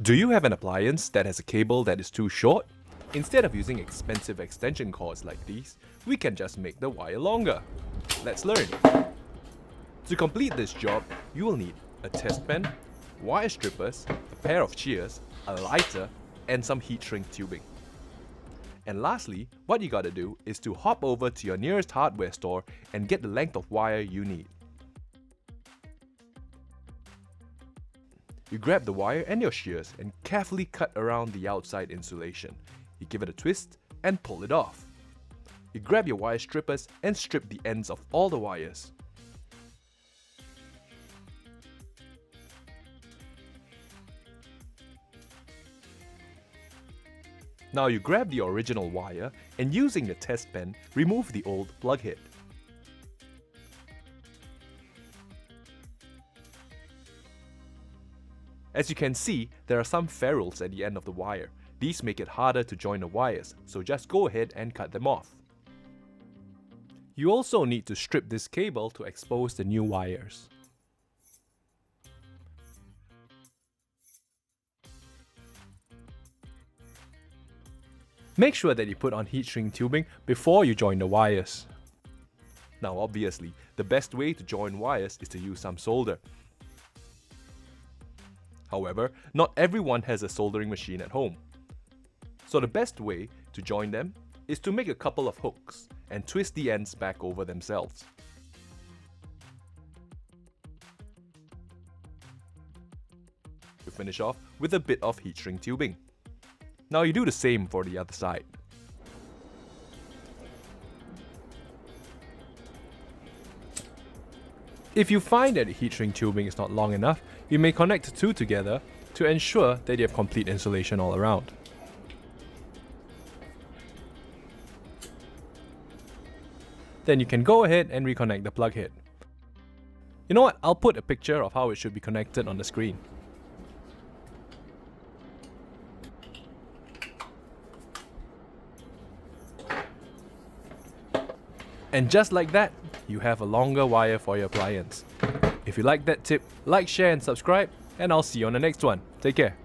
Do you have an appliance that has a cable that is too short? Instead of using expensive extension cords like these, we can just make the wire longer. Let's learn. To complete this job, you will need a test pen, wire strippers, a pair of shears, a lighter, and some heat shrink tubing. And lastly, what you gotta do is to hop over to your nearest hardware store and get the length of wire you need. You grab the wire and your shears and carefully cut around the outside insulation. You give it a twist and pull it off. You grab your wire strippers and strip the ends of all the wires. Now you grab the original wire and using the test pen, remove the old plug head. As you can see, there are some ferrules at the end of the wire. These make it harder to join the wires, so just go ahead and cut them off. You also need to strip this cable to expose the new wires. Make sure that you put on heat shrink tubing before you join the wires. Now obviously, the best way to join wires is to use some solder. However, not everyone has a soldering machine at home. So the best way to join them is to make a couple of hooks and twist the ends back over themselves. You finish off with a bit of heat shrink tubing. Now you do the same for the other side. If you find that the heat shrink tubing is not long enough, you may connect the two together to ensure that you have complete insulation all around. Then you can go ahead and reconnect the plug head. You know what? I'll put a picture of how it should be connected on the screen. And just like that, you have a longer wire for your appliance. If you like that tip, like, share and subscribe, and I'll see you on the next one. Take care.